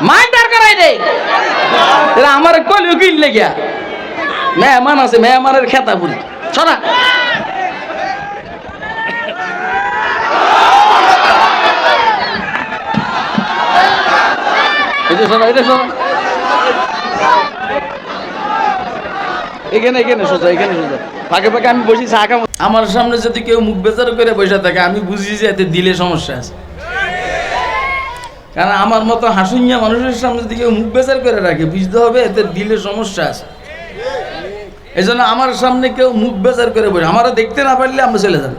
Mightier করাই দে আমার কলিও কিনলে গিয়া মেহমান আছে মেহমানের খেতা পুরি সরা এখানে এখানে সোজা এখানে সোজা ফাঁকে ফাঁকে আমি বসি চা খাবো আমার সামনে যদি কেউ মুখ বেজার করে বসে থাকে আমি বুঝি যে এতে দিলে সমস্যা আছে কারণ আমার মতো হাসুইয়া মানুষের সামনে যদি কেউ মুখ বেজার করে রাখে বুঝতে হবে এতে দিলে সমস্যা আছে এই জন্য আমার সামনে কেউ মুখ বেজার করে বসে আমারা দেখতে না পারলে আমরা চলে যাবো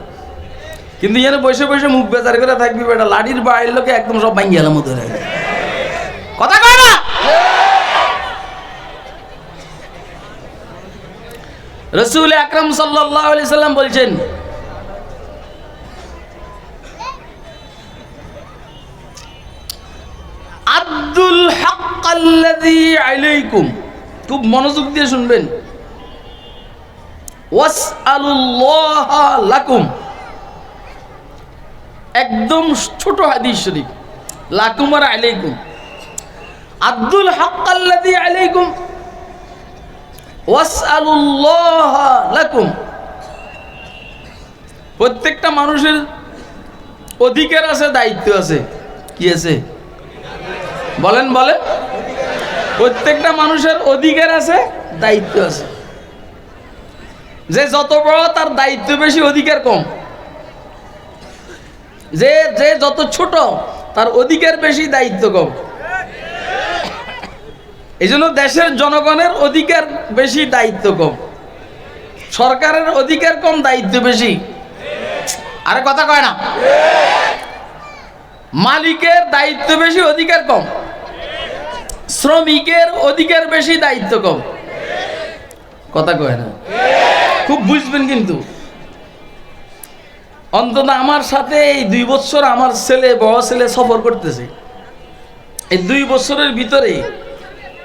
কিন্তু এখানে বসে বসে মুখ বেজার করে থাকবি বেটা লাঠির বাড়ির লোকে একদম সব ভাঙ্গি গেলাম মতো রাখবে কথা কয় না রাসূল আকরাম সাল্লাল্লাহু আলাইহি সাল্লাম বলছেন আব্দুল হক আল্লাযী আলাইকুম খুব মনোযোগ দিয়ে শুনবেন ওয়াসআলুল্লাহ লাকুম একদম ছোট হাদিস শরীফ লাকুম আর আলাইকুম আব্দুল হক আল্লাযী আলাইকুম ওয়াসআলুল্লাহ লাকুম প্রত্যেকটা মানুষের অধিকার আছে দায়িত্ব আছে কি আছে বলেন বলেন প্রত্যেকটা মানুষের অধিকার আছে দায়িত্ব আছে যে যত বড় তার দায়িত্ব বেশি অধিকার কম যে যে যত ছোট তার অধিকার বেশি দায়িত্ব কম এই জন্য দেশের জনগণের অধিকার বেশি দায়িত্ব কম সরকারের অধিকার কম দায়িত্ব বেশি আরে কথা কয় না মালিকের দায়িত্ব বেশি অধিকার কম শ্রমিকের অধিকার বেশি দায়িত্ব কম কথা কয় না খুব বুঝবেন কিন্তু অন্তত আমার সাথে এই 2 বছর আমার ছেলে বড় ছেলে সফর করতেছে এই 2 বছরের ভিতরে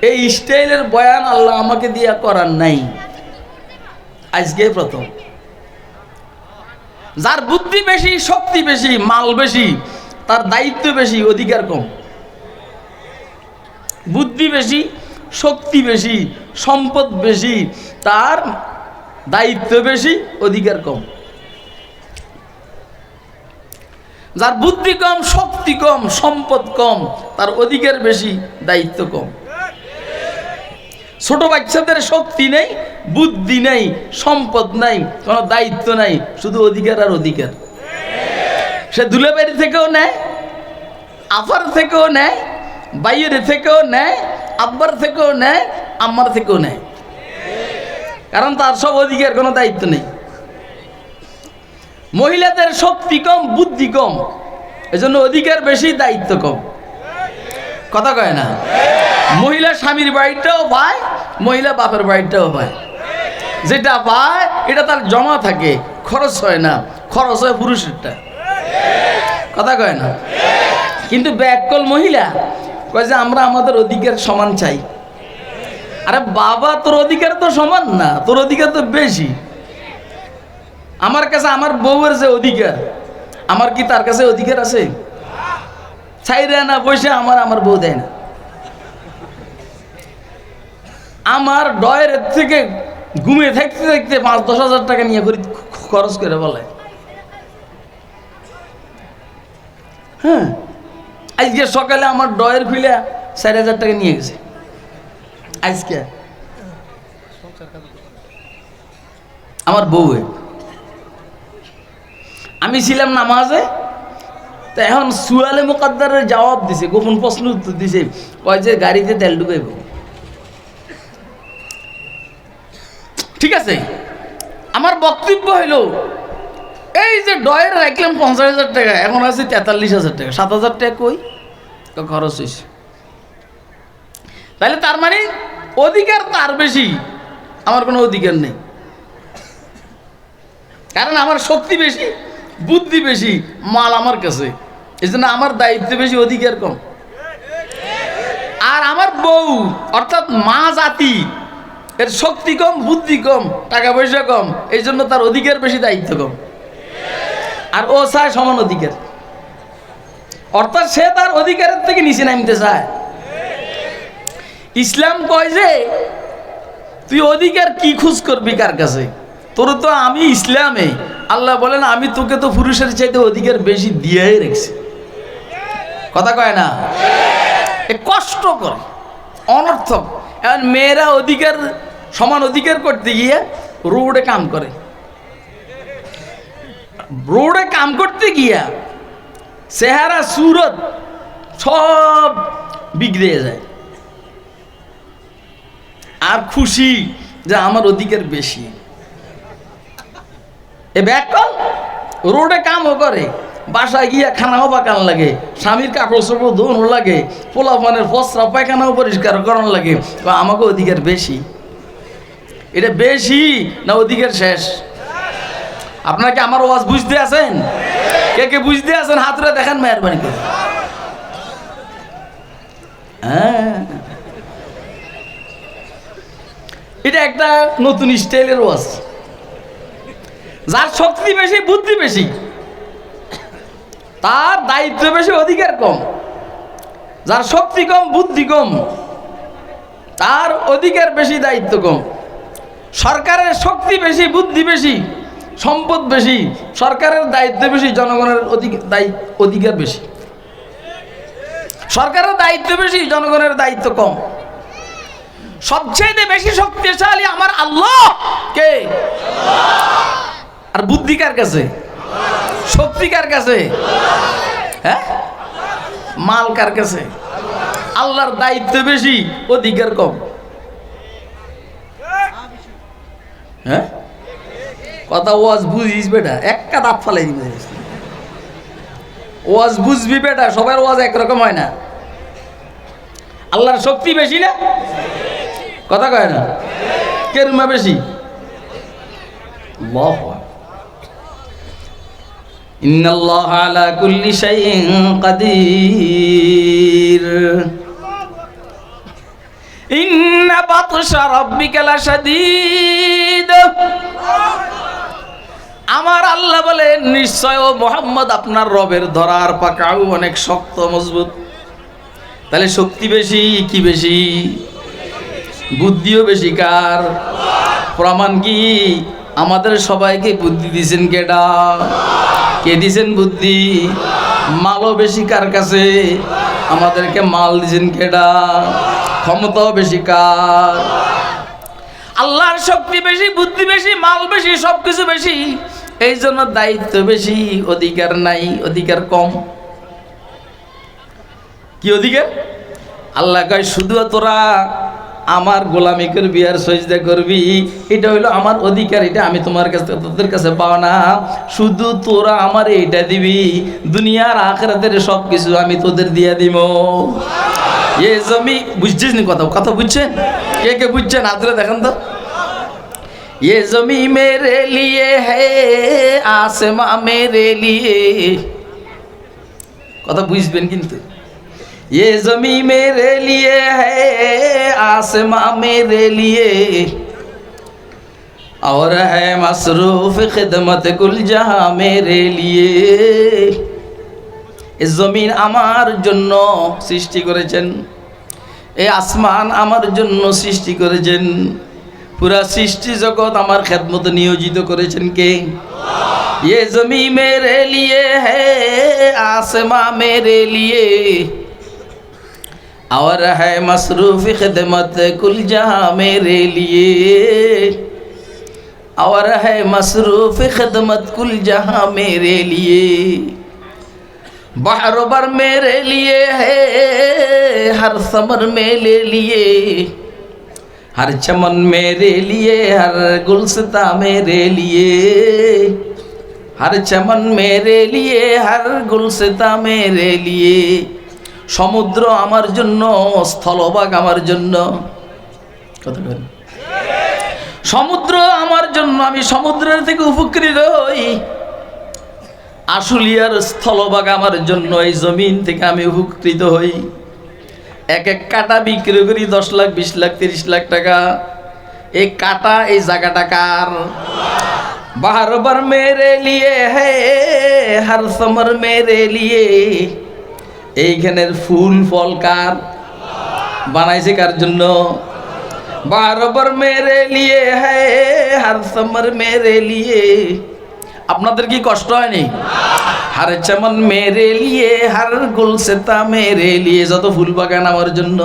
এই স্টাইলের বয়ান আল্লাহ আমাকে দিয়া করার নাই আজকে প্রথম যার বুদ্ধি বেশি শক্তি বেশি মাল বেশি তার দায়িত্ব বেশি অধিকার কম বুদ্ধি বেশি শক্তি বেশি সম্পদ বেশি তার দায়িত্ব বেশি অধিকার কম যার বুদ্ধি কম শক্তি কম সম্পদ কম তার অধিকার বেশি দায়িত্ব কম ছোট বাচ্চাদের শক্তি নেই বুদ্ধি নেই সম্পদ নাই কোনো দায়িত্ব নাই শুধু অধিকার আর অধিকার সে দুলাবাড়ি থেকেও নেয় আফার থেকেও নেয় বাইরে থেকেও নেয় আব্বার থেকেও নেয় আম্মার থেকেও নেয় কারণ তার সব অধিকার কোনো দায়িত্ব নেই মহিলাদের শক্তি কম বুদ্ধি কম এজন্য অধিকার বেশি দায়িত্ব কম কথা কয় না মহিলা স্বামীর বাড়িটাও পায় মহিলা বাপের বাড়িটাও পায় যেটা পায় এটা তার জমা থাকে খরচ হয় না খরচ হয় পুরুষেরটা কথা কয় না কিন্তু ব্যাককল মহিলা কয় যে আমরা আমাদের অধিকার সমান চাই আরে বাবা তোর অধিকার তো সমান না তোর অধিকার তো বেশি আমার কাছে আমার বউয়ের যে অধিকার আমার কি তার কাছে অধিকার আছে চাইরে না পয়সা আমার বউ দেয় না আমার ডয়ের থেকে ঘুমিয়ে থাকতে থাকতে 5-10 হাজার টাকা নিয়ে করি খরচ করে বলে হ্যাঁ আজকে সকালে আমার ডয়ের খুলে 4,000 টাকা নিয়ে গেছে আজকে আমার বউয়ে আমি ছিলাম নামাজে তো এখন সুয়ালে মুকাদ্দারের জবাব দিছে গোপন প্রশ্ন উত্তর দিছে কয় যে গাড়িতে তেল ঢুকাইব ঠিক আছে আমার বক্তব্য হইল এই যে ডয়ের রাখলাম 50,000 টাকা এখন আছে 43,000 টাকা 7,000 টাকা কই তো খরচ হয়েছে তাহলে তার মানে অধিকার তার বেশি আমার কোনো অধিকার নেই কারণ আমার শক্তি বেশি বুদ্ধি বেশি মাল আমার কাছে এই জন্য আমার দায়িত্ব বেশি অধিকার কম আর আমার বউ অর্থাৎ মা জাতি এর শক্তি কম বুদ্ধি কম টাকা পয়সা কম এই জন্য তার অধিকার বেশি দায়িত্ব কম আর ও চায় সমান অধিকার অর্থাৎ সে তার অধিকারের থেকে নিচে নামতে চায় ইসলাম কয় যে তুই অধিকার কি খোঁজ করবি কার কাছে? তোর তো আমি ইসলামে আল্লাহ বলেন আমি তোকে তো পুরুষের চাইতে অধিকার বেশি দিয়েই রেখেছি। কথা কয় না? এ কষ্ট করে অনর্থক। এখন মেয়েরা অধিকার সমান অধিকার করতে গিয়ে রোডে কাম করে, রোডে কাম করতে গিয়া চেহারা সুরত সব বিগড়ে যায়, আর খুশি যে আমার অধিকার বেশি। এ ব্যাকল রোডে কামও করে, বাসায় গিয়া খানাও পাকান লাগে, স্বামীর কাপড় চোপড় ধোনো লাগে, পোলাপানের ফসরা পায়খানাও পরিষ্কার করানো লাগে। আমাকে অধিকার বেশি। এটা বেশি না অধিকার শেষ? আপনারা কি আমার ওয়াজ বুঝতে আছেন? কে কে বুঝতে আছেন হাতরে দেখেন মেহরবানি করে। হ্যাঁ, এটা একটা নতুন স্টাইলের ওয়াজ। যার শক্তি বেশি বুদ্ধি বেশি তার দায়িত্ব বেশি অধিকার কম, যার শক্তি কম বুদ্ধি কম তার অধিকার বেশি দায়িত্ব কম। সরকারের শক্তি বেশি বুদ্ধি বেশি সম্পদ বেশি, সরকারের দায়িত্ব বেশি, জনগণের অধিকার বেশি। সরকারের দায়িত্ব বেশি, জনগণের দায়িত্ব কম। সবচেয়ে বেশি শক্তিশালী আমার আল্লাহ কে? আর বুদ্ধি কার কাছে? শক্তি কার কাছে? হ্যাঁ, মাল কার কাছে? আল্লাহর দায়িত্ব বেশি, অধিকার কম। হ্যাঁ, কথা ওয়াজ বুঝিস বেটা, একটা দাঁত ফালাই দিবে। ওয়াজ বুঝবি বেটা, সবার ওয়াজ একরকম হয় না। আল্লাহর শক্তি বেশি না? কথা কয় না? কেরুমা বেশি? ইন্নাল্লাহা আলা কুল্লি শাইইন কাদির ইন্না বাতশা রাব্বিকা লাশাদীদ। আমার আল্লাহ বলে নিশ্চয় ও মুহাম্মদ আপনার রবের ধরার পাকাও অনেক শক্ত মজবুত। তাহলে শক্তি বেশি কি বেশি? বুদ্ধিও বেশি কার? প্রমাণ কি? আমাদের সবাইকে বুদ্ধি দিয়েছেন কেডা? কে দিয়েছেন বুদ্ধি? মালও বেশি কার কাছে? আমাদেরকে মাল দিয়েছেন কেডা? ক্ষমতাও বেশি কার? আল্লাহর শক্তি বেশি, বুদ্ধি বেশি, মাল বেশি, সবকিছু বেশি। এই জন্য দায়িত্ব বেশি, অধিকার নাই, অধিকার কম। কি অধিকার? আল্লাহ কয় শুধু তোরা আমার গোলামি করবি আর সজদা করবি, এটা হইলো আমার অধিকার। এটা আমি তোমার কাছে তোদের কাছে পাও না। শুধু তোরা আমার এইটা দিবি, দুনিয়ার আখিরাতের সব কিছু আমি তোদের দিয়ে দিব। এ জমি বুঝছিস নি? কথা কথা বুঝছেন? কে কে বুঝছেন হাতরে দেখেন তো। ये जमी मेरे लिए है आसमां मेरे लिए। কথা বুঝবেন কিন্তু। ये जमी मेरे लिए है आसमां मेरे लिए और है मसरूफ खिदमत कुल जहां मेरे लिए। এই জমিন আমার জন্য সৃষ্টি করেছেন, এই আসমান আমার জন্য সৃষ্টি করেছেন, পুরা সৃষ্টি জগৎ আমার খেদমতে নিয়োজিত করেছেন কে? ये जमी मेरे लिए है आसमां मेरे लिए और है मसरूफ खिदमत कुल जहां मेरे लिए और है मसरूफ खिदमत कुल जहां मेरे लिए। बहर बर मेरे लिए है हर समर मेरे लिए हर चमन मेरे लिए हर गुलसिता मेरे लिए हर चमन मेरे लिए हर गुलसिता मेरे लिए। সমুদ্র আমার জন্য, স্থলভাগ আমার জন্য। কথা বলেন। সমুদ্র আমার জন্য, আমি সমুদ্রের থেকে উপকৃত হই। আশুলিয়ার স্থলভাগ আমার জন্য, এই জমিন থেকে আমি উপকৃত হই। এক এক কাটা বিক্রি করি 10 লাখ 20 লাখ 30 লাখ টাকা। এই কাটা এই জায়গাটা কার? বাহার বার মেরে লিয়ে হে হর সমর মেরে লিয়ে। এইখানের ফুল ফল কার? বানাইছে কার জন্য? বারবার মেরে লিয়ে হ্যায় হর সমর মেরে লিয়ে। আপনাদের কি কষ্ট হয়নি? হর চমন মেরে লিয়ে হর গুলসতা মেরে লিয়ে। যত ফুল বাগান আমার জন্য,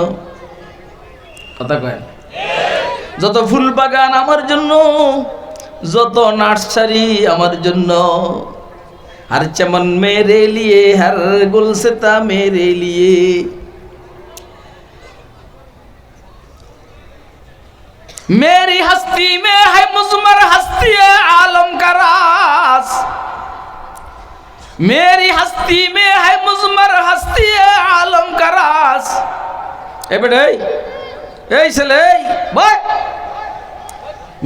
কথা কয়, যত ফুল বাগান আমার জন্য, যত নার্সারি আমার জন্য। हर चमन मेरे लिए हर गुलसिता मेरे लिए। मेरी हस्ती में है मुज़मर हस्ती आलम का राज। मेरी हस्ती में है मुज़मर हस्ती आलम का राज। ए बेटे ए चले भाई।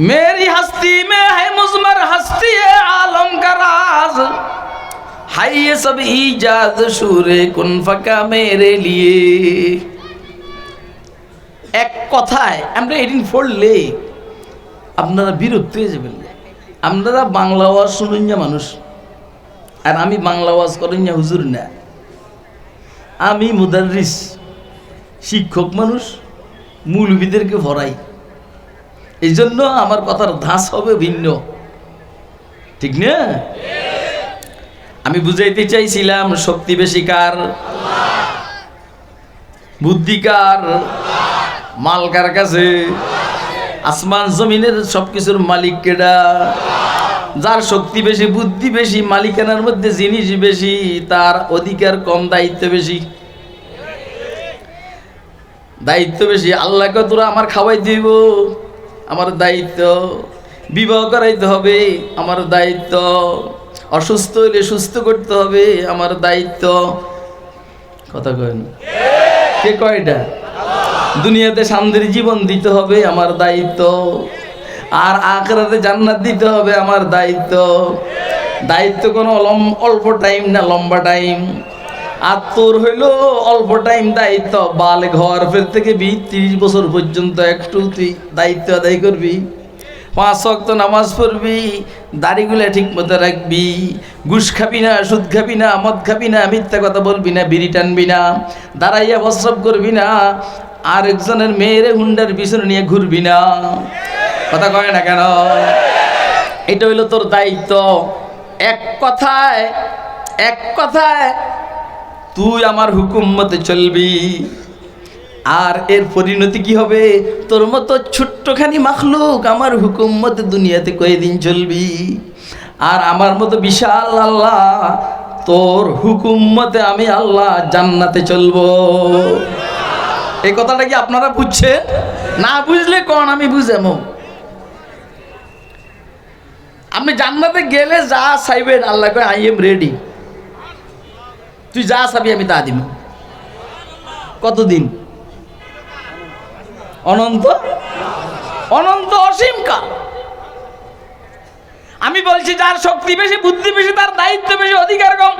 मेरी हस्ती में है मुज़मर हस्ती आलम का राज। है ये सब ईजाद शूरे कुन फका मेरे लिए। एक কথায় আমরা এদিন পড়লে আপনারা বিরক্ত হয়ে যাবেন। আপনারা বাংলা ওয়াজ শুনুন না মানুষ, আর আমি বাংলা ওয়াজ করেন না হুজুর না। আমি মুদাররিস, শিক্ষক মানুষ, মৌলবীদেরকে ভরাই। এই জন্য আমার কথার ধাঁচ হবে ভিন্ন, ঠিক না? আমি বুঝাইতে চাইছিলাম শক্তি বেশি কার? বুদ্ধি কার? মাল কার কাছে? আসমান জমিনের সবকিছুর মালিক কেডা? যার শক্তি বেশি, বুদ্ধি বেশি, মালিকানার মধ্যে জিনিস বেশি, তার অধিকার কম, দায়িত্ব বেশি। দায়িত্ব বেশি। আল্লাহকে তোরা আমার খাওয়াই দিব, আমার দায়িত্ব। বিবাহ করাইতে হবে, আমার দায়িত্ব। অসুস্থ হইলে সুস্থ করতে হবে, আমার দায়িত্ব। কথা কয় না? কে কয়টা? দুনিয়াতে শান্তির জীবন দিতে হবে, আমার দায়িত্ব। আর আখিরাতে জান্নাত দিতে হবে, আমার দায়িত্ব। দায়িত্ব কোনো অল্প টাইম না, লম্বা টাইম। আর তোর হইল অল্প টাইম দায়িত্ব, বালে ঘর ফের থেকে 30 বছর পর্যন্ত একটু তুই দায়িত্ব আদায় করবি। 5 ওয়াক্ত নামাজ পড়বি, দাড়িগুলো ঠিক মতো রাখবি, ঘুষ খাবি না, সুদ খাবি না, মদ খাবি না, মিথ্যা কথা বলবি না, বিড়ি টানবি না, দাঁড়াইয়া প্রস্রাব করবি না, আর একজনের মেয়েরে হুন্ডার পিছনে নিয়ে ঘুরবি না। কথা কয় না কেন? এটা হইল তোর দায়িত্ব। এক কথায় তুই আমার হুকুম মতে চলবি। আর এর পরিণতি কি হবে? তোর মতো ছোট্টখানি মাখলুক আমার হুকুম মতে দুনিয়াতে কয়েকদিন চলবি। আর আমার মতো বিশাল আল্লাহ, তোর হুকুম মতে আমি আল্লাহ জান্নাতে চলবো। এই কথাটা কি আপনারা বুঝছেন? না বুঝলে কোন আমি বুঝামো। আপনি জান্নাতে গেলে যা চাইবেন আল্লাহ কয় আই এম রেডি। তুই যা চাবি আমি তা দিব। কতদিন? অনন্ত, অনন্ত অসীম কাল। আমি বলছি যার শক্তি বেশি, বুদ্ধি বেশি, তার দায়িত্ব বেশি, অধিকার কম।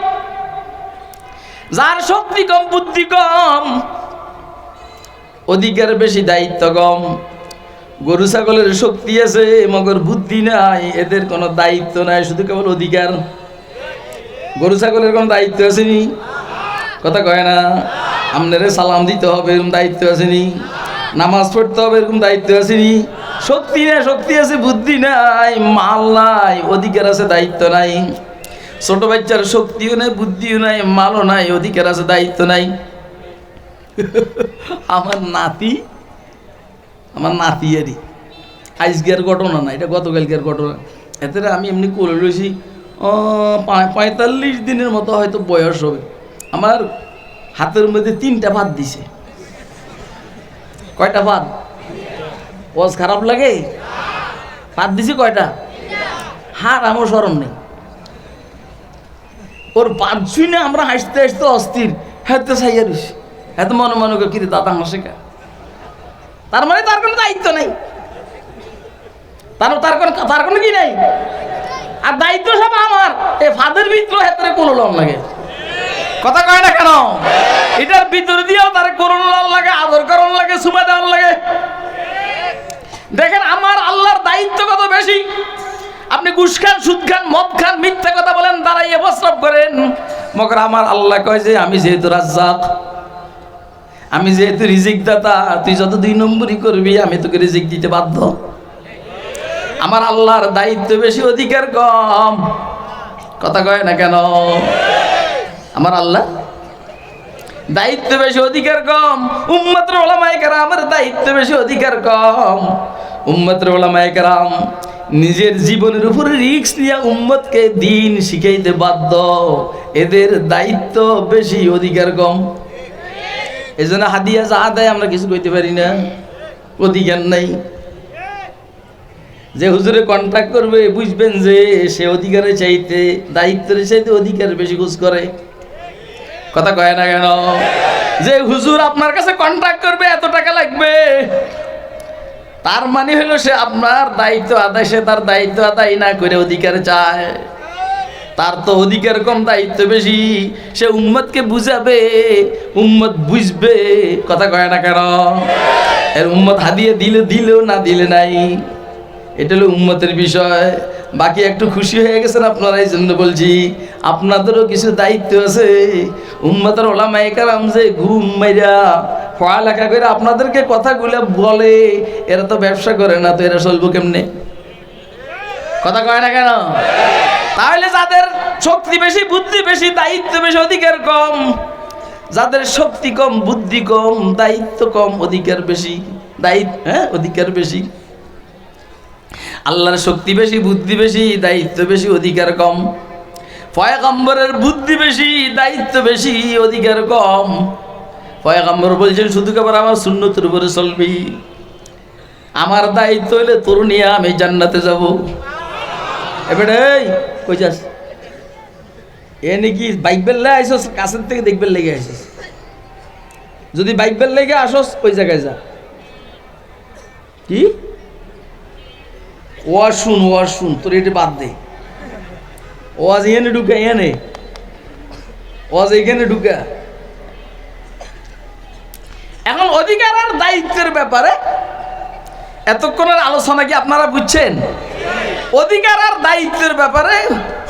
যার শক্তি কম, বুদ্ধি কম, অধিকার বেশি, দায়িত্ব কম। গরু ছাগলের শক্তি আছে মগর বুদ্ধি নাই, এদের কোনো দায়িত্ব নাই, শুধু কেবল অধিকার। গরু ছাগলের কোনো দায়িত্ব আসেনি? কথা কয় না? আপনারে সালাম দিতে হবে এরকম দায়িত্ব আসেনি? নামাজ পড়তে হবে এরকম দায়িত্ব আসেনি? শক্তি না, শক্তি আছে, বুদ্ধি নাই, মাল নাই, অধিকার আছে, দায়িত্ব নাই। ছোট বাচ্চার শক্তিও নাই, বুদ্ধিও নাই, মালও নাই, অধিকার আছে, দায়িত্ব নাই। আমার নাতি আজকের ঘটনা না, এটা গতকালকের ঘটনা। এতে আমি এমনি করে রয়েছি 45 দিনের মতো হয়তো বয়স হবে। আমার হাতের মধ্যে 3টা ভাত দিছে। কয়টা ভাত? ওয়াজ খারাপ লাগে? ভাত দিছে কয়টা? হার আমার স্মরণ নেই। ওর ভাত শুনে আমরা হাসতে হাসতে অস্থির। হাতে চাইয়া রয়েছি, এত মনে মনে করে কিরে দাদা হাসে কা? তার মানে তার কোনো দায়িত্ব নেই, তার কোনো কি নাই। আর দায়িত্ব সব আমার। এই ফাদের ভিতরে হাতের কোনো লম লাগে। কথা কয় না কেন? এটার ভিতর দিয়েও তার করণ লাগে, আদর করণ লাগে, সুমা দেওয়ার লাগে। দেখেন আমার আল্লাহর দায়িত্ব কত বেশি। আপনি ঘুষ খান, সুদ খান, মদ খান, মিথ্যা কথা বলেন, দাঁড়াইয়ে প্রস্রাব করেন, মগর আমার আল্লাহ কয় যে আমি যেহেতু রাজ্জাক, আমি যেহেতু রিজিক দাতা, তুই যত 2 নম্বরই করবি আমি তোকে রিজিক দিতে বাধ্য। আমার আল্লাহর দায়িত্ব বেশি, অধিকার কম। কথা কয় না কেন? আমার আল্লাহ দায়িত্ব বেশি, অধিকার কম। উম্মতের উলামায়ে কেরামের দায়িত্ব বেশি, অধিকার কম। উম্মতের উলামায়ে কেরাম নিজের জীবনের উপর রিস্ক নিয়ে উম্মতকে দিন শিখাইতে বাধ্য। এদের দায়িত্ব বেশি, অধিকার কম। এজন্য হাদিয়া যা দেয় আমরা কিছু কইতে পারি না, অধিকার নাই। যে হুজুরে কন্ট্রাক্ট করবে বুঝবেন যে সে অধিকারের চাইতে, দায়িত্বের চাইতে অধিকার বেশি খোঁজ করে। কথা কয় না কেন? যে হুজুর আপনার কাছে কন্ট্রাক্ট করবে এত টাকা লাগবে, তার মানে হলো সে আপনার দায়িত্ব আদায়, সে তার দায়িত্ব আদায় না করে অধিকার চায়। তার তো অধিকার কম, দায়িত্ব বেশি। সে উম্মতকে বুঝাবে, উম্মত বুঝবে। কথা কয় না কেন? এর উম্মত হাদিয়া দিলে দিলেও, না দিলে নাই। এটা হলো উম্মতের বিষয়। বাকি একটু খুশি হয়ে গেছেন আপনারা, এই জন্য বলছি আপনাদেরও কিছু দায়িত্ব আছে। উম্মতের উলামায়ে কেরাম যে ঘুম মাইরা পড়ালেখা করে আপনাদেরকে কথাগুলো বলে, এরা তো ব্যবসা করে না, তো এরা চলবো কেমনে? কথা কয় না কেন? তাহলে যাদের শক্তি বেশি, বুদ্ধি বেশি, দায়িত্ব বেশি, অধিকার কম। যাদের শক্তি কম, বুদ্ধি কম, দায়িত্ব কম, অধিকার বেশি। অধিকার বেশি। আল্লাহর শক্তি বেশি, বুদ্ধি বেশি, দায়িত্ব বেশি, অধিকার কম। পয়গম্বরের বুদ্ধি বেশি, দায়িত্ব বেশি, অধিকার কম। পয়গম্বর বলছেন শুধু কেবল আমার সুন্নতের উপরে চলবি। আমার দায়িত্ব হইলে তোর নিয়ে আমি জান্নাতে যাব। এবারে কই যাস? এ নাকি বাইক বেললে আইসস, কাছের থেকে দেখবেন লেগে আইসস। যদি বাইক বেল লেগে আসস, ওই জায়গায় যা। কি ওয়াজ শুন, তোর এটা বাদ দে। ওয়াজ এখানে ঢুকা, এখানে ওয়াজ এখানে ঢুকা। এখন অধিকার আর দায়িত্বের ব্যাপারে এতক্ষণের আলোচনা কি আপনারা বুঝছেন? অধিকার আর দায়িত্বের ব্যাপারে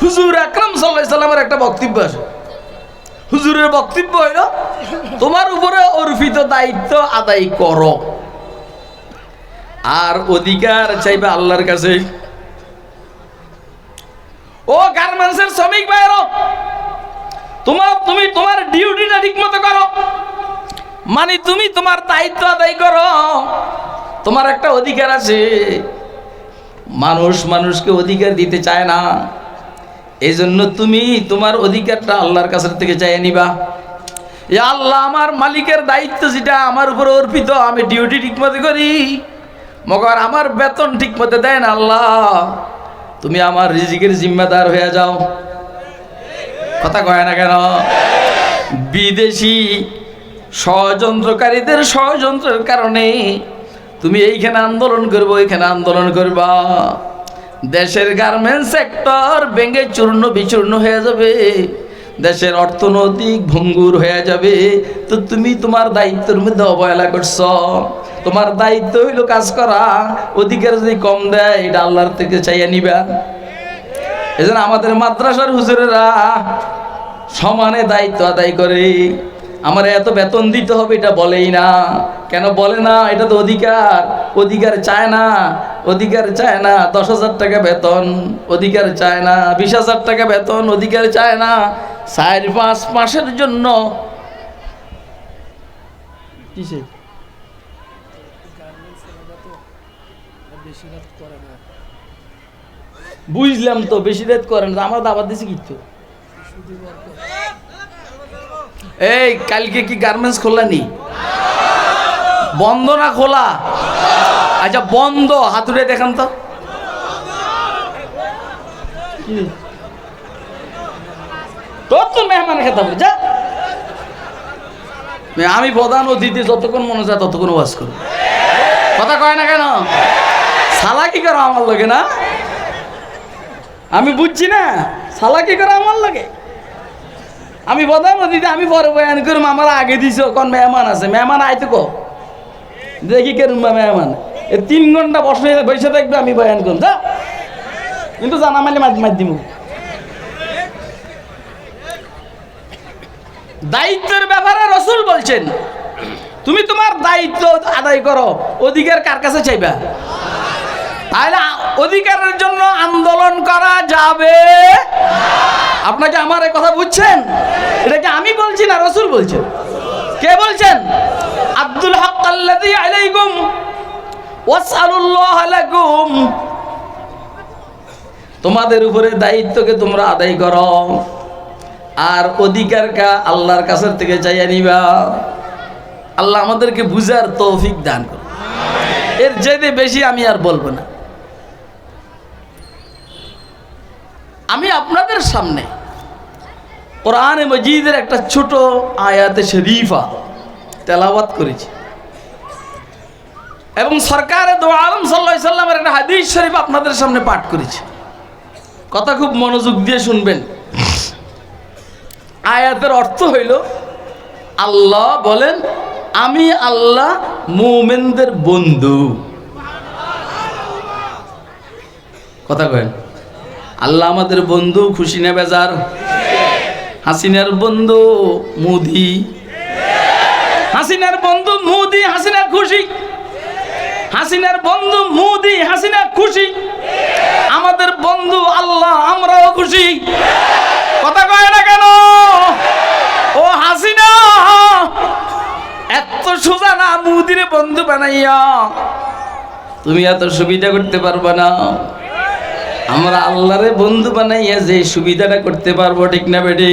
হুজুর আকরাম সাল্লাল্লাহু আলাইহি সাল্লামের একটা বক্তব্য আছে। হুজুরের বক্তব্য হইল, তোমার উপরে অর্পিত দায়িত্ব আদায় করো, আর অধিকার চাইবে আল্লাহর কাছে। ও গার্মেন্টসের শ্রমিক ভাইরা, তুমি তোমার ডিউটিটা ঠিক মতো করো, মানে তুমি তোমার দায়িত্ব আদায় করো। তোমার একটা অধিকার আছে। মানুষকে অধিকার দিতে চায় না, এই জন্য তুমি তোমার অধিকারটা আল্লাহর কাছ থেকে চাইয়ে নিবা। আল্লাহ, আমার মালিকের দায়িত্ব যেটা আমার উপর অর্পিত, আমি ডিউটি ঠিক মতো করি, মগর আমার বেতন ঠিক মতো দেয় না। আল্লাহ, তুমি আমার রিজিকের জিম্মেদার হয়ে যাও। কথা কয় না কেন? বিদেশি ষড়যন্ত্রকারীদের ষড়যন্ত্রের কারণে তুমি এইখানে আন্দোলন করবো, ওইখানে আন্দোলন করবা, দেশের গার্মেন্টস সেক্টর ভেঙে চূর্ণ বিচূর্ণ হয়ে যাবে, দেশের অর্থনৈতিক ভঙ্গুর হয়ে যাবে। তো তুমি তোমার দায়িত্বের মধ্যে অবহেলা করছ। তোমার দায়িত্ব হইল কাজ করা, অধিকার যদি কম দেয় এটা আল্লাহর থেকে চাইয়া নিবা। এজন্য আমাদের মাদ্রাসার হুজুরেরা সমানে দায়িত্ব আদায় করে। আমার এত বেতন দিতে হবে এটা বলেই না। কেন বলে না? এটা তো অধিকার। অধিকার চায় না, অধিকার চায় না 10,000 টাকা বেতন, অধিকার চায় না 20,000 টাকা বেতন, অধিকার চায় না 4-5 মাসের জন্য। কিসে বুঝলাম তো, বেশি রাত করেন, আমার দাবার দিছি কিন্তু। এই কালকে কি গার্মেন্টস খোলা নি? বন্ধ না খোলা? আচ্ছা বন্ধ, হাতুড়ে দেখান তো। তোর তো মেহমান খেতে হবে, যা। আমি প্রধান অতিথি, যতক্ষণ মনে যায় ততক্ষণ ওয়াজ করো। কথা কয় না কেন? সালাকি করো আমার লাগে না? আমি বুঝছি না, সালাকি করো আমার লাগে। আমি প্রধান অতিথি, আমি পরে বয়ান করুম। আমার আগে দিছ কোন মেহমান আছে, মেহমান আইতো কো দেখি কেরম মেহমান। 3 ঘন্টা বসে থাকবে, আমি বয়ান করুম, যা। কিন্তু জানা মাইলে মাধ্যম দায়িত্বের ব্যাপারে রাসূল বলছেন, তুমি তোমার দায়িত্ব আদায় করো, অধিকার কার কাছে চাইবা? তাহলে অধিকারের জন্য আন্দোলন করা যাবে। আপনাকে আমার এই কথা বুঝছেন? এটা কি আমি বলছি না রাসূল বলছেন? কে বলছেন? আব্দুল হক আল্লাযী আলাইকুম ওয়াসআলুল্লাহ লাকুম। তোমাদের উপরে দায়িত্বকে তোমরা আদায় করো, আর অধিকারটা আল্লাহর কাছ থেকে চাইয়া নিবা। আল্লাহ আমাদেরকে বুঝার তৌফিক দান করুন। এর চাইতে বেশি আমি আর বলবো না। আমি আপনাদের সামনে কোরআনে মজিদের একটা ছোট আয়াতে শরীফা তেলাওয়াত করেছি, এবং সরকারে দো আলম সাল্লাল্লাহু আলাইহি সাল্লামের একটা হাদিস শরীফ আপনাদের সামনে পাঠ করেছি। কথা খুব মনোযোগ দিয়ে শুনবেন। আয়াতের অর্থ হইল, আল্লাহ বলেন, আমি আল্লাহ মুমিনদের বন্ধু। কথা কয়েন, আল্লাহ আমাদের বন্ধু, খুশি না বেজার? হাসিনার বন্ধু মোদি, হাসিনার বন্ধু মোদি, হাসিনা খুশি। হাসিনার বন্ধু মোদি, হাসিনা খুশি। আমাদের বন্ধু আল্লাহ, আমরাও খুশি। কথা কয় না কেন? ও হাসিনা, এত সোজা না মোদির বন্ধু বানাইয়া তুমি এত সুবিধা করতে পারবা না। আমরা আল্লাহরে বন্ধু বানাইয়া যে সুবিধাটা করতে পারবো, ঠিক না বেটি?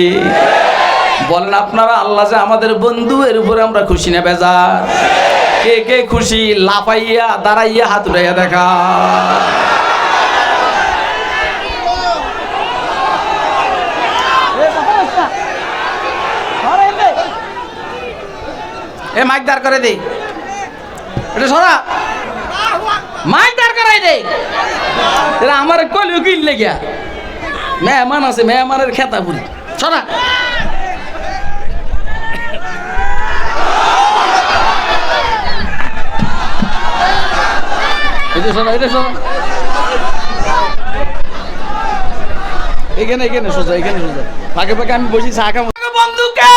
বলেন আপনারা, আল্লাহ যে আমাদের বন্ধু, এর উপরে আমরা খুশি না বেজার? কে কে খুশি? লাফাইয়া দাঁড়াইয়া হাত উঠাইয়া দেখা। এ মাইক দাঁড় করে দে, এটা সরা মাইক দাঁড় করাই দে। এরা আমার কলিও কিনলে গিয়া মেহমান আছে, মেহমানের খেতা পুরি সরা। এখানে এখানে সোজা, এখানে সোজা, ফাঁকে ফাঁকে আমি বসি চা খাবো। বন্ধুকে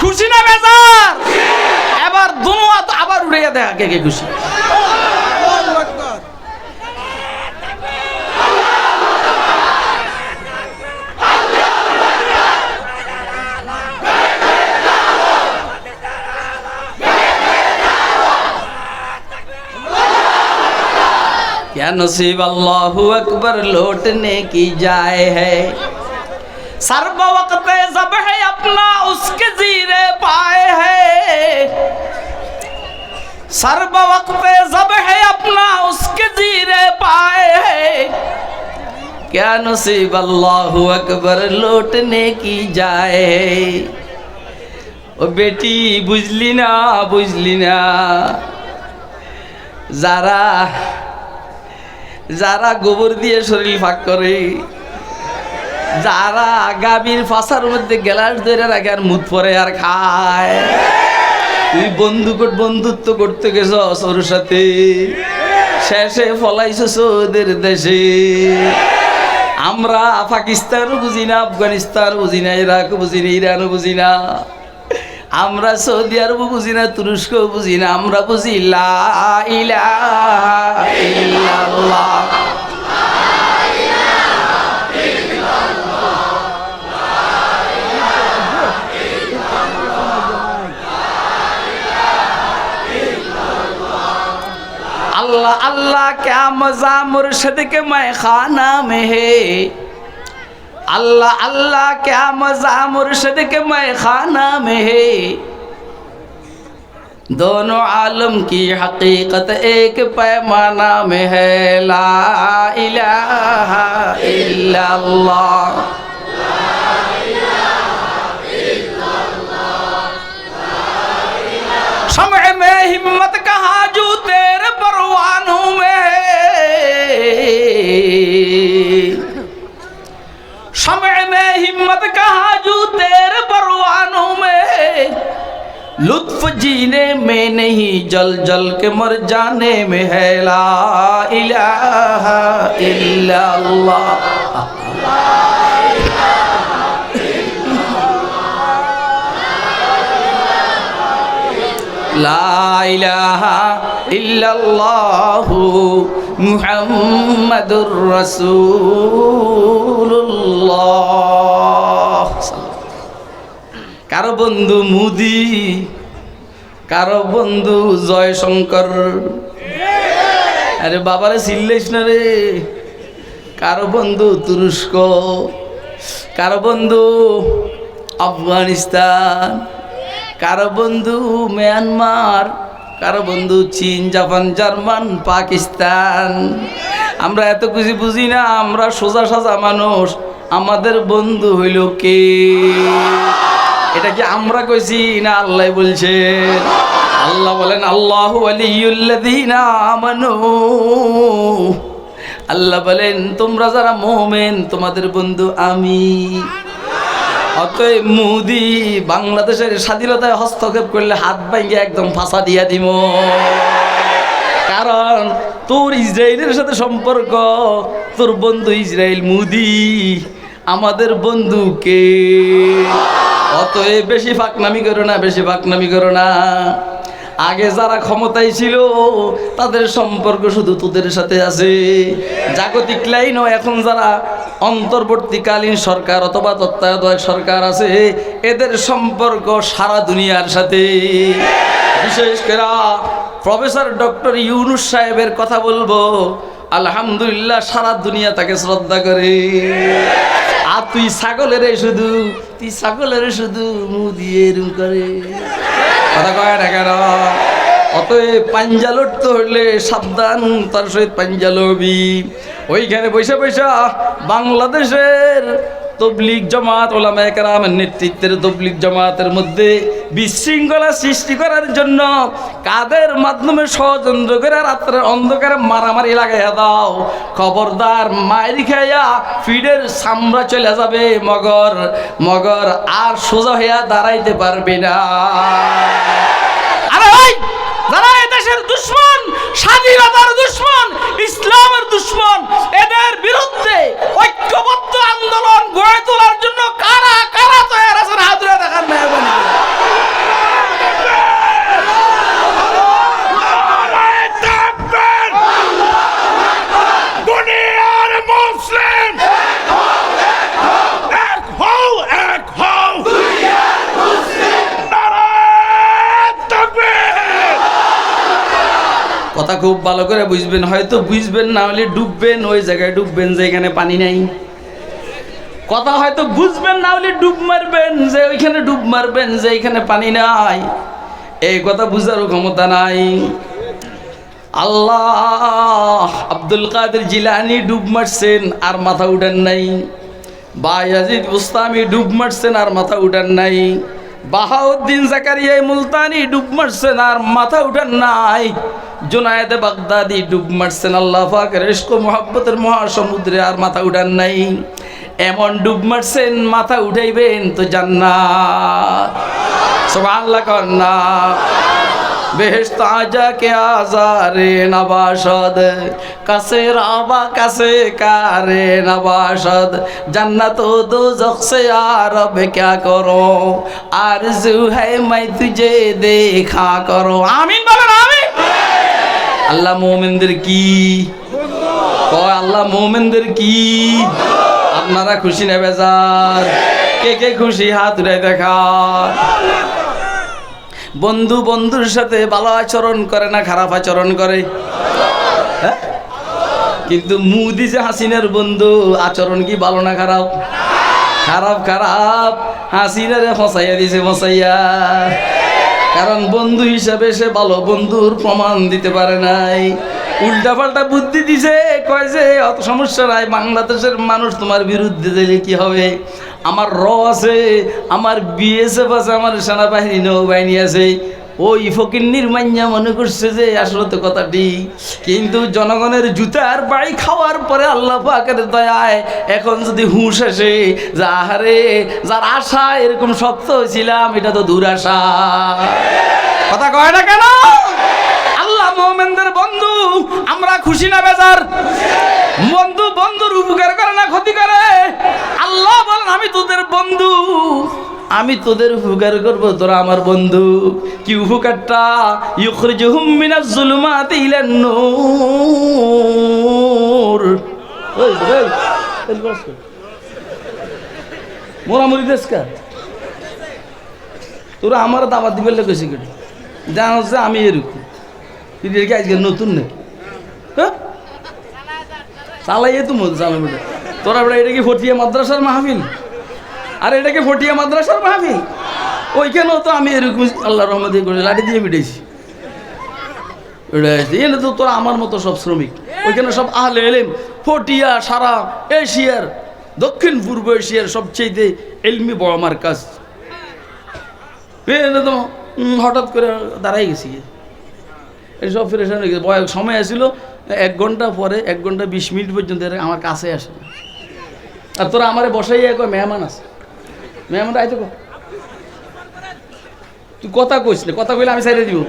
খুশি না বেজার? এবার দুনো আবার উড়ে দেখা কে কে খুশি। क्या नसीब अल्लाहु अकबर लौटने की जाए है, सर्व वक्त जब है अपना उसके जीरे पाए है, सर्व वक्त जब है अपना उसके जीरे पाए है, क्या नसीब अल्लाहु अकबर लौटने की जाए है। ओ बेटी बुझली ना যারা যারা গোবর দিয়ে শরীর ফাঁক করে, যারা গাভীর ফাঁসার মধ্যে গ্লাস ধরে রাখে আর মুখ পরে আর খায়, তুই বন্ধুত্ব করতে গেছস ওর সাথে, শেষে ফলাইছস ওদের দেশে। আমরা পাকিস্তানও বুঝি না, আফগানিস্তানও বুঝি না, ইরাকও বুঝি না, ইরানও বুঝি না, আমরা সৌদি আরবও বুঝি না, তুরস্কও বুঝি না, আমরা বুঝি লা ইলাহা ইল্লাল্লাহ। अल्लाह अल्लाह क्या मज़ा मुर्शिद के मैखाना में है, अल्लाह अल्लाह क्या मज़ा मुर्शिद के मैखाना में है, दोनों आलम की हकीकत एक पैमाना में है, ला इलाहा इल्लल्लाह। शम्अ में हिम्मत कहाँ जू तेरे परवानों में, शम्अ में हिम्मत कहाँ जू तेरे परवानों में, लुत्फ जीने में नहीं जल जल के मर जाने में है, ला इलाहा इल्लल्लाह। লা ইলাহা ইল্লাল্লাহু মুহাম্মাদুর রাসূলুল্লাহ। কারো বন্ধু মোদি, কারো বন্ধু জয়শঙ্কর। আরে বাবারে চিল্লাইস না রে। কারো বন্ধু তুরস্ক, কারো বন্ধু আফগানিস্তান, কারো বন্ধু মিয়ানমার, কারো বন্ধু চীন, জাপান, জার্মান, পাকিস্তান। আমরা এত কিছু বুঝি না, আমরা সোজা সাজা মানুষ। আমাদের বন্ধু হইল কে? এটা কি আমরা কইছি না আল্লাহ বলছেন? আল্লাহ বলেন আল্লাহু ওয়ালিয়ুল্লাযীনা আমানু। আল্লাহ বলেন তোমরা যারা মুমিন তোমাদের বন্ধু আমি। অতএব মোদি বাংলাদেশের স্বাধীনতায় হস্তক্ষেপ করলে হাত ভাঙে একদম ফাঁসা দিয়া দিব। কারণ তোর ইসরায়েলের সাথে সম্পর্ক, তোর বন্ধু ইসরায়েল মোদি, আমাদের বন্ধু কে? অতএব বেশি ফাঁকনামি করো না, বেশি ফাঁকনামি করো না। আগে যারা ক্ষমতায় ছিল তাদের সম্পর্ক শুধু তোদের সাথে আছে। জাগতিক লাইনও এখন যারা অন্তর্বর্তীকালীন সরকার অথবা তত্ত্বাবধায়ক সরকার আছে, এদের সম্পর্ক সারা দুনিয়ার সাথে। বিশেষ করে প্রফেসর ডক্টর ইউনূস সাহেবের কথা বলবো, আলহামদুলিল্লাহ সারা দুনিয়া তাকে শ্রদ্ধা করে। আর তুই ছাগলের শুধু, তুই ছাগলের শুধু মুখ দিয়ে এরম করে কথা কয় না কেন? অতএব পাঞ্জা লড়তে হইলে সাবধান, তার সহিত পাঞ্জা লড়বি। ওইখানে বৈশা বৈশা বাংলাদেশের তবলিগ জামাত ওলামায়ে কেরামের নেতৃত্বের তবলিগ জামাতের মধ্যে বিশৃঙ্খলা সৃষ্টি করার জন্য কাদের মাধ্যমে ষড়যন্ত্র করে রাত্রের অন্ধকারে মারামারি লাগাইয়া দাও। খবরদার, মাইর খাইয়া ফিডের চামড়া চলে যাবে মগর, মগর আর সোজা হইয়া দাঁড়াইতে পারবে না। আরে ভাই, যারা এদেশের দুশ্মন, স্বাধীনতার দুশ্মন, ইসলামের দুশ্মন, এদের বিরুদ্ধে ঐক্যবদ্ধ আন্দোলন গড়ে তোলার জন্য কারা কারা তৈরি আছেন হাত ধরে দেখার মেহরবানি। দুনিয়ার মুসলিম এক হও, এক হও, দুনিয়ার মুসলিম নারায়ে তাকবীর। কথা খুব ভালো করে বুঝবেন, হয়তো বুঝবেন না হলে ডুববেন ওই জায়গায়, ডুববেন যেখানে পানি নাই। কথা হয়তো বুঝবেন না হলে ডুব মারবেন, যে ওইখানে ডুব মারবেন যে এখানে পানি নাই। এই কথা বুঝারও ক্ষমতা নাই। আল্লাহ আব্দুল কাদের জিলানী ডুব মারছেন আর মাথা উঠান নাই। বায়াজিদ বুস্তামি ডুব মারছেন আর মাথা উঠান নাই। বাহাউদ্দিন জাকারিয়া মুলতানি ডুব মারছেন আর মাথা উঠান নাই। জুনায়েদ বাগদাদি ডুব মারছেন আল্লাহ পাকের ইশক ও মুহাব্বতের মহাসমুদ্রে আর মাথা উঠান নাই। এমন ডুব মারছেন মাথা উঠাইবেন তো জান্নাত। সুবহানাল্লাহ কন্না বেহেশত আজা কে আজারে নবাশদ, কাছে রাবা কাছে কারে নবাশদ, জান্নাত ও দোজখ সে আরব ক্যা করো, আরজু হ্যায় मैं तुझे देखा करो। আমিন বলেন আমিন। আল্লাহ মুমিনদের কি কয়? আল্লাহ মুমিনদের কি? আপনারা খুশি না বেজার? কে কে খুশি হাত উঠাই দেখা। বন্ধু বন্ধুর সাথে ভালো আচরণ করে না খারাপ আচরণ করে? হ্যাঁ, কিন্তু মোদি যে হাসিনার বন্ধু, আচরণ কি ভালো না খারাপ? খারাপ খারাপ। হাসিনারে ফসাইয়া দিছে, ফসাইয়া। কারণ বন্ধু হিসাবে সে ভালো বন্ধুর প্রমাণ দিতে পারে নাই। উল্টা পাল্টা বুদ্ধি দিছে, কয় যে অত সমস্যা নাই, বাংলাদেশের মানুষ তোমার বিরুদ্ধে দিলে কি হবে? আমার র আছে, আমার বিএসএফ আছে, আমার সেনাবাহিনী নৌবাহিনী আছে। ওই ফকিন্নির মাইয়া মনে করছে যে আসলে তো কথাটি, কিন্তু জনগণের জুতার বাড়ি খাওয়ার পরে আল্লাহ পাকের দয়ায় এখন যদি হুঁশ আসে যে আহারে, যার আশা এরকম শক্ত হয়েছিলাম এটা তো দুরাশা। কথা কয় না কেন? আল্লাহ মুমিনদের বন্ধু। আমরা খুশি না বেজার? বন্ধু বন্ধুর উপকার করে না ক্ষতি করে? আল্লাহ বলেন আমি তোদের বন্ধু, আমি তোদের উপকার করব, তোরা আমার বন্ধু। কি উপকারটা? ইউখরিজুহুম মিনাজ যুলুমাতি ইলান নূর। ওই মোরামুরি দেশকা তোরা আমার দাওয়াত দিবে লেগেছি কেটে জানো যে আমি এরকম কিন্তু এর কি আজকে নতুন নাকি? হ্যাঁ চালাইয়ে তো মতো চালাবে তোরা বেটা। এটা কি ফটিয়া মাদ্রাসার মাহফিল? আর এটা কি ফটিয়া মাদ্রাসার মাহফিল? ওইখানেও তো আমি এরকম আল্লাহ রহমতে করে লাঠি দিয়ে পিটাইছি। এনে তো তোরা আমার মতো সব শ্রমিক, ওইখানে সব আহলে এলেম। ফটিয়া সারা এশিয়ার, দক্ষিণ পূর্ব এশিয়ার সবচেয়ে এলমি বড় আমার কাজ। তো হঠাৎ করে দাঁড়াই গেছি, সব ফিরেশন হয়ে গেছে। বয়স সময় আসছিল 1 ঘন্টা পরে, 1 ঘন্টা 20 মিনিট পর্যন্ত আমার কাছে আসে না। আর তোরা আমারে বসাই কয় মেহমান আছে, মেহমান আইতো কো তুই কথা কইস না, কথা কইলে আমি সাইডে দিব।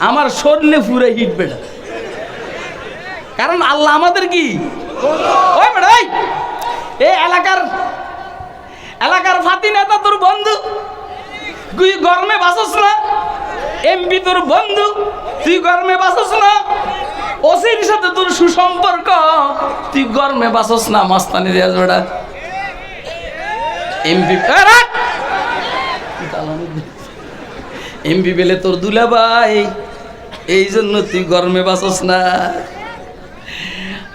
আমার শরীরে পুরো হিট বেটা, কারণ আল্লাহ আমাদের কি ওই বেটা এই এলাকার ফাতি নেতা তোর বন্ধু, তুই গরমে বাসস না। এমপি তোর বন্ধু, তুই গরমে বাসস না। ওসির সাথে তোর সুসম্পর্ক, তুই গরমে বাসস না। মাস্তানি রিয়াজ বেটা এমপি পেলে তোর দুলাভাই, এই জন্য তুই গরমে বাসস না।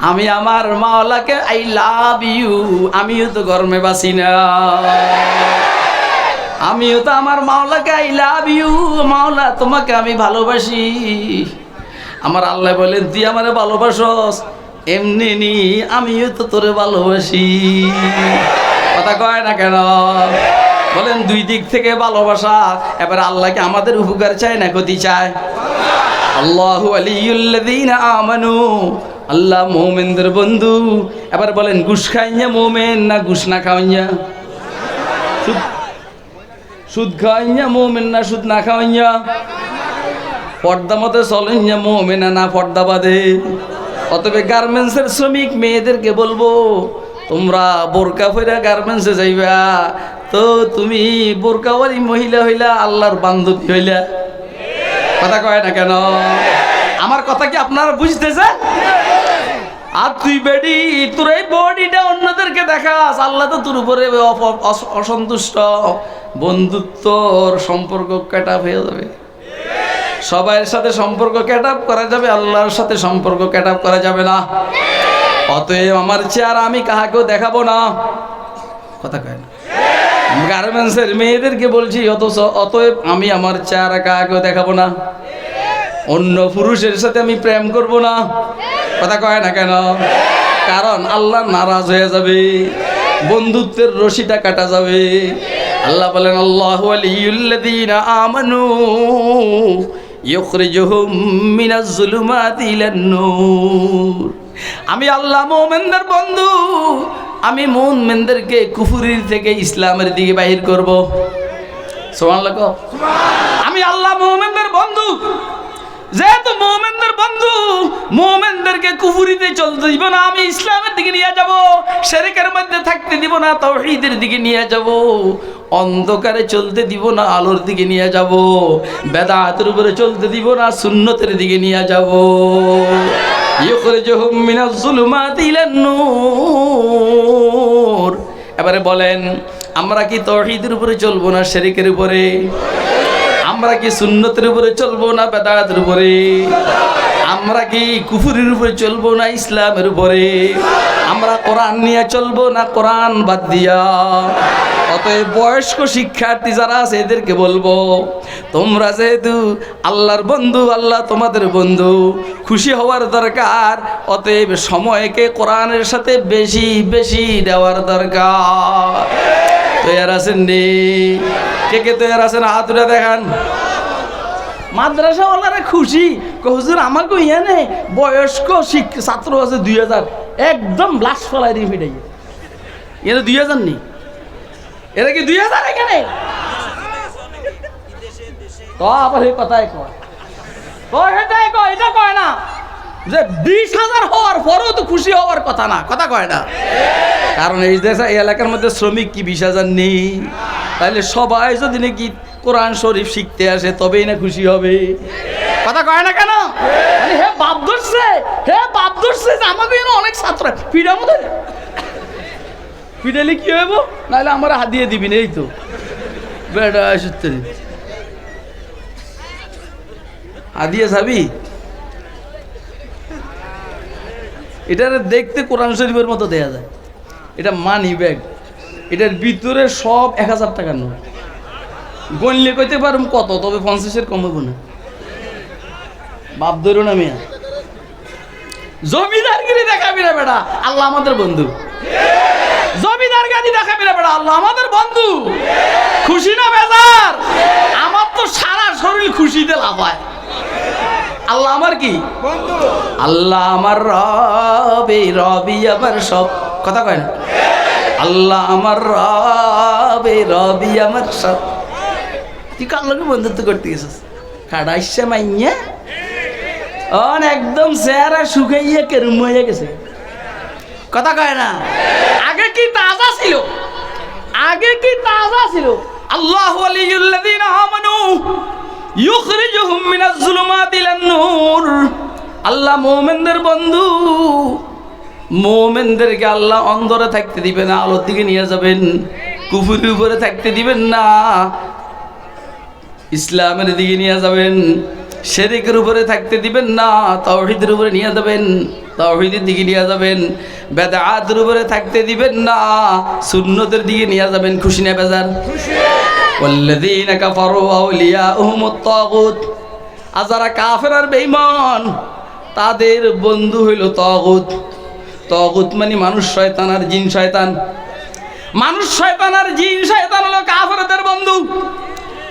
আমি আমার মাওলাকে আই লাভ ইউ, আমিও তো গরমে বাসি না। আমিও তো আমার মাওলাকে আই লাভ ইউ, মাওলা তোমাকে আমি ভালোবাসি। আমার আল্লাহ বলেন তুই আমারে ভালোবাসস, এমনি নি আমিও তো তোরে ভালোবাসি। কথা কয় না কেন? বলেন দুই দিক থেকে ভালোবাসা। এবার আল্লাহকে আমাদের উপকার চায় না ক্ষতি চায়? আল্লাহু ওয়ালিয়ুল্লাযীনা আমানু, আল্লাহ মুমিনদের বন্ধু। এবার বলেন ঘুষ খাইয়া মুমিন না ঘুষ না খাওয়াইয়া? সুদ খাওয়াইয়া মুমিন না সুদ না খাওয়াইয়া? পর্দা মতে চলেন মুমিন না পর্দা বাঁধে? অতএব গার্মেন্টসের শ্রমিক মেয়েদেরকে বলবো, তোমরা বোরকা পরে গার্মেন্টসে যাইবা তো তুমি বোরকাওয়ালি মহিলা হইলা, আল্লাহর বান্ধবী হইলা। কথা কয় না কেন? আমার কথা কি আপনারা বুঝতেছেন? আর তুই বেডি তোর এই বডিটা অন্যদেরকে দেখাস, আল্লাহ তো তোর উপরে অসন্তুষ্ট। বন্ধুত্বর সম্পর্ক কাটা হয়ে যাবে, সবার সাথে সম্পর্ক ক্যাটাপ করা যাবে, আল্লাহর সাথে সম্পর্ক ক্যাটাপ করা যাবে না। অতএব আমার চেহারা আমি কাহাকেও দেখাবো না। কথা কয় না? গার্মেন্টসের মেয়েদেরকে বলছি অতএব আমি আমার চেহারা কাহাকেও দেখাবো না। অন্য পুরুষের সাথে আমি প্রেম করব না। কথা কয় না কেন? কারণ আল্লাহ নারাজ হয়ে যাবে, বন্ধুত্বের রশিটা কাটা যাবে। আল্লাহ বলেন আল্লাহু ওয়ালিয়ুল্লাযীনা আমানু ইউখরিজুহুম মিনাজ যুলুমাতি ইলান নূর। আমি আল্লাহ মুমিনদের বন্ধু, আমি মুমিনদেরকে কুফরির থেকে ইসলামের দিকে বাহির করব। সুবহানাল্লাহ। আমি আল্লাহ মুমিনদের বন্ধু, যেহেতু মুমিনদের বন্ধু, মুমিনদেরকে কুফরিতে চলতে দিব না, আমি ইসলামের দিকে নিয়ে যাব। শিরকের মধ্যে থাকতে দিব না, তাওহীদের দিকে নিয়ে যাব। অন্ধকারে চলতে দিব না, আলোর দিকে নিয়ে যাব। বেদাতের উপরে চলতে দিব না, সুন্নতের দিকে নিয়ে যাব। ইউখরিজুহুম মিনাজ যুলুমাতি ইলান নূর। এবারে বলেন আমরা কি তাওহীদের উপরে চলবো না শিরকের উপরে? আমরা কি সুন্নতের উপরে চলবো না বেদাতের উপরে? আমরা কি কুফরের উপরে চলবো না ইসলামের উপরে? আমরা কোরআন নিয়ে চলবো না কোরআন বাদ দিয়া? অতএব বয়স্ক শিক্ষার্থী যারা আছে এদেরকে বলবো, তোমরা যেহেতু আল্লাহর বন্ধু, আল্লাহ তোমাদের বন্ধু, খুশি হওয়ার দরকার। অতএব সময়কে কোরআনের সাথে বেশি বেশি দেওয়ার দরকার। তৈরি আছেন নি? কে কে তৈরি আছেন? হাত উঠে দেখান। মাদ্রাসাওয়ালারা খুশি, হুজুর আমাকে ইয়ানে বয়স্ক ছাত্র আছে 2000, একদম লাশ ফলাই দিয়ে ফিটাই। এরা 2000 নেই, এরা কি 2000 এখানে? তো আবার এই কথাই কয়, তো এটাই কয়, এটা কয় না। যে 20,000 হওয়ার পরেও তো খুশি হওয়ার কথা না, কথা কয় না। কারণ এই দেশে এই এলাকার মধ্যে শ্রমিক কি 20,000 নেই? তাহলে সবাই যদি নাকি কোরআন শরীফ শিখতে আসে তবেই না খুশি হবে, কথা কয় না কেন? মানে হে বাপ ধরছে যে আমাকে এনে অনেক ছাত্র পিড়ার মধ্যে পিড়ালে কি হইব, নাহলে আমার হাত দিয়ে দিবি না। এই তো বেটা সত্যি হাত দিয়ে যাবি। এটা দেখতে কোরআন শরীফের মতো দেয়া যায়। এটা মানি ব্যাগ, এটার ভিতরে সব 1000 টাকার নোট। গণলে কইতে পারুম কত, তবে 50-এর কম হইব না। বাপ ধরো না মিয়া, জমিদারগিরি দেখাবি না বেটা, আল্লাহ আমাদের বন্ধু। জমিদার গাড়ি দেখাবি না বেটা, আল্লাহ আমাদের বন্ধু। খুশি না বেজার? আমার তো সারা শরীর খুশিতে লাফায়। আল্লাহ আমার কি বন্ধু? আল্লাহ আমার রবি, রবি আমার সব, কথা কয় না? আল্লাহ আমার রবি, রবি আমার সব। তুই কার লোকে বন্ধুত্ব করতে গেছিস? খাড়াইসা মাইয়া একদম চেহারা শুকাইয়া কেরম হয়ে গেছে, কথা কয় না? আগে কি তাজা ছিল, আগে কি তাজা ছিল। আল্লাহু ওয়ালিয়ুল্লাযীনা আমানু ইউখরিজুহুম মিনাজ যুলুমাতি ইলান নূর। আল্লাহ মুমিনদের বন্ধু। মুমিনদেরকে আল্লাহ অন্ধকারে থাকতে দিবেন না, আলোর দিকে নিয়ে যাবেন। কুফরের উপরে থাকতে দিবেন না, ইসলামের দিকে নিয়ে যাবেন। শিরকের উপরে থাকতে দিবেন না, তাওহীদের উপরে নিয়ে যাবেন, তাওহীদের দিকে নিয়ে যাবেন। বেদাতের উপরে থাকতে দিবেন না, সুন্নতের দিকে নিয়ে যাবেন। খুশি না বেজার? ওয়াল্লাযীনা কাফারু আউলিয়াউহুমুত তাগুত। আর যারা কাফের আর বেঈমান তাদের বন্ধু হইল তাগুত। তাগুত মানে মানুষ শয়তান আর জিন শয়তান। মানুষ শয়তান আর জিন শয়তান হলো কাফেরদের বন্ধু।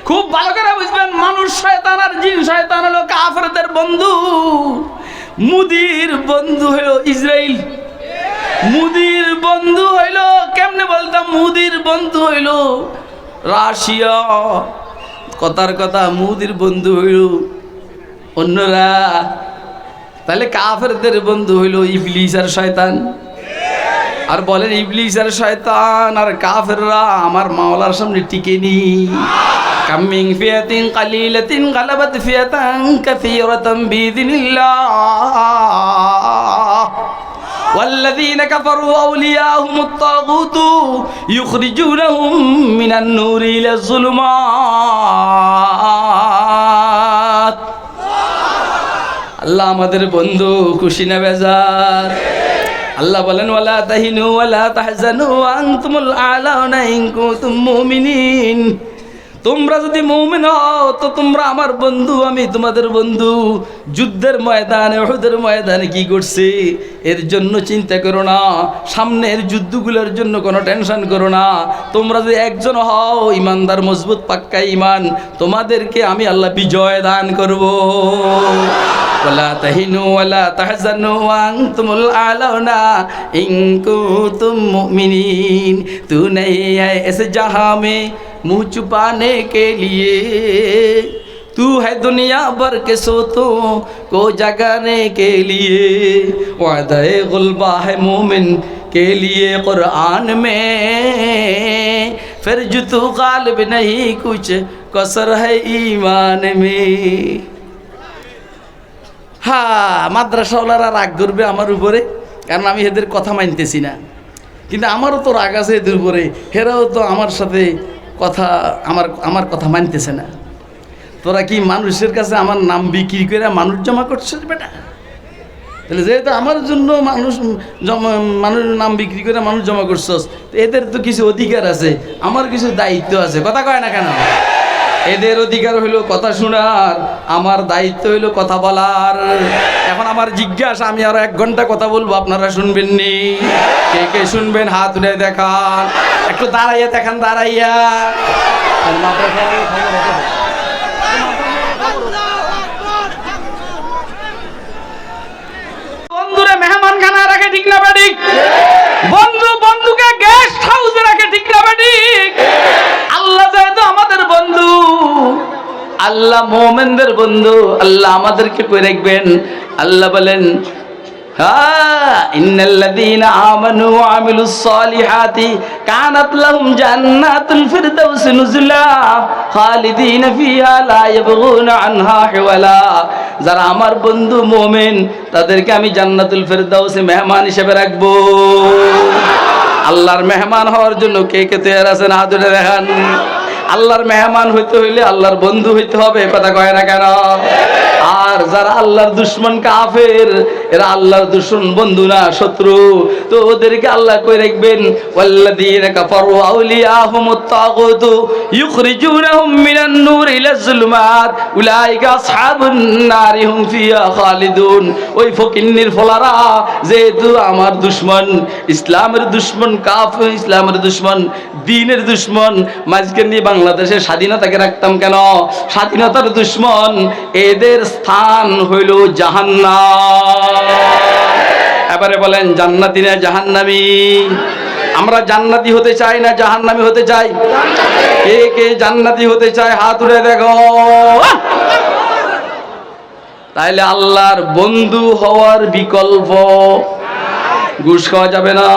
খুব ভালো করে বুঝবেন, মানুষ শয়তান আর জিন শয়তান হলো কাফেরদের বন্ধু। মুদির বন্ধু হইল ইসরাইল। মুদির বন্ধু হইল, কেমনে বলতাম, মুদির বন্ধু হইল রাশিয়া। কথার কথা, মুদির বন্ধু হইল অন্যরা। তাহলে কাফেরদের বন্ধু হইল ইবলিস আর শয়তান। আর বলেন ইবলিস আর শয়তান আর কাফেররা আমার মাওলার সামনে টিকেনি। কামিং ফিয়াতিন কালিলাতিন গালাবাত ফিয়াতান কাসীরাতান বিইذنিল্লাহ। والذين كفروا أولياءهم الطاغوت يخرجونهم من النور إلى الظلمات। আল্লাহ আমাদের বন্ধু। খুশি না বেজার? আল্লাহ বলেন ওয়ালা তাহিনু ওয়ালা তাহজানু ওয়া আনতুমুল আ'লাউনা ইন কুনতুম মুমিনিন। তোমরা যদি মুমিন হও তো তোমরা আমার বন্ধু, আমি তোমাদের বন্ধু। যুদ্ধের ময়দানে, উহুদের ময়দানে কি করছে এর জন্য চিন্তা করো না, সামনের যুদ্ধগুলোর জন্য কোনো টেনশন করো না। তোমরা যদি একজন হও ইমানদার, মজবুত পাক্কা ঈমান, তোমাদেরকে আমি আল্লাহ বিজয় দান করব। ওয়ালা তাহিনু ওয়ালা তাহজানু ওয়া আনতুমুল আ'লাউনা ইন কুনতুম মুমিনিন। তু नहीं है इस जहां में मुँह छुपाने के लिए, तू है दुनिया भर के सोतों को जगाने के लिए। वादे गुलबा है मोमिन के लिए कुरान में, फिर जो तू गालिब नहीं कुछ कसर है ईमान में। হ্যাঁ, মাদ্রাসাওয়ালারা রাগ করবে আমার উপরে, কারণ আমি এদের কথা মানতেছি না। কিন্তু আমারও তো রাগ আছে এদের উপরে, হেরাও তো আমার সাথে কথা, আমার কথা মানতেছে না। তোরা কি মানুষের কাছে আমার নাম বিক্রি করে মানুষ জমা করছিস বেটা? তাহলে যেহেতু আমার জন্য মানুষের নাম বিক্রি করে মানুষ জমা করছস, এদের তো কিছু অধিকার আছে, আমার কিছু দায়িত্ব আছে, কথা কয় না কেন? এদের অধিকার হইল কথা শোনার, আমার দায়িত্ব হইল কথা বলার। এখন আমার জিজ্ঞাসা, আমি আরো 1 ঘন্টা কথা বলবো, আপনারা শুনবেন নি? কে কে শুনবেন হাত উঠে দেখান, একটু দাঁড়াইয়া দেখান, দাঁড়াইয়া। বন্ধুরে মেহমান খানা রাখে, ঠিক না বেঠিক? বন্ধু বন্ধুকে গেস্ট হাউসে রাখে, ঠিক না বেঠিক? আল্লাহ যেহেতু আমাদের বন্ধু, আল্লাহ মুমিনদের বন্ধু, আল্লাহ আমাদেরকে কই রাখবেন। আল্লাহ বলেন ইন্নাল্লাযীনা আমানু ওয়া আমিলুস সালিহাতি কানাত লাহুম জান্নাতুল ফিরদাউসি নুজুলা খালিদিনা ফিহা লা ইয়াবগুনা আনহা হিওয়ালা। যারা আমার বন্ধু মুমিন তাদেরকে আমি জান্নাতুল ফিরদাউসে মেহমান হিসেবে রাখবো। আল্লাহর মেহমান হওয়ার জন্য কে কে তৈরি আছেন হাত তুলে দেখান। আল্লাহর মেহমান হইতে হইলে আল্লাহর বন্ধু হইতে হবে, কথা কয় না কেন? আর যারা আল্লাহর দুশমন কাফের, এরা আল্লাহর দুশমন, বন্ধু না শত্রু। তো ওদেরকে আল্লাহ কই রাখবেন ওয়াল্লাযীনা কাফারু আউলিয়াহুমুত তাগুতু ইউখরিজুনাহুম মিনান নূর ইলাজ যুলুমাত উলাইকা আসহাবুন নারি হুম ফিহা খালিদুন। ওই ফকিন্নির ফলারা যেহেতু আমার দুশমন, ইসলামের দুশমন, কাফের ইসলামের দুশমন, দ্বীনের দুশমন, মাঝখান দিয়ে বাংলাদেশের স্বাধীনতাকে রাখতাম কেন? স্বাধীনতার দুশমন, এদের স্থান হইল জাহান্নাম। এবারে বলেন জান্নাতি না জাহান্নামী? আমরা জান্নাতি হতে চাই না জাহান্নামী হতে চাই? কে কে জান্নাতি হতে চায় হাত উঠে দেখো। তাইলে আল্লাহর বন্ধু হওয়ার বিকল্প, ঘুষ খাওয়া যাবে না,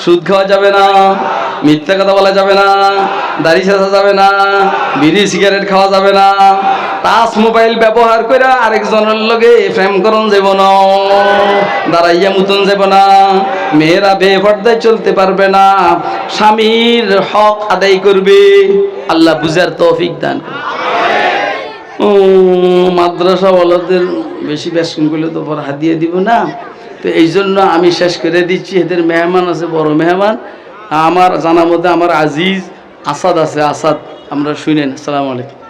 সুদ খাওয়া যাবে না, মিথ্যা কথা বলা যাবে না, দাড়ি ছেঁচা যাবে না, বিড়ি সিগারেট খাওয়া যাবে না, টাচ মোবাইল ব্যবহার করে আরেকজনের লগে প্রেম করন যাব না, দাঁড়াইয়া মুতন যাব না, মেয়েরা বেপর্দায় চলতে পারবে না, স্বামীর হক আদায় করবে। আল্লাহ বুঝার তৌফিক দান করুন। মাদ্রাসা ওয়ালাদের বেশি বেশন করলে তো পর হাত দিয়ে দিব না, তো এই জন্য আমি শেষ করে দিচ্ছি। এদের মেহমান আছে, বড় মেহমান আমার জানা মধ্যে আমার আজিজ আসাদ আছে। আসাদ, আমরা শুনেন। আসসালামু আলাইকুম।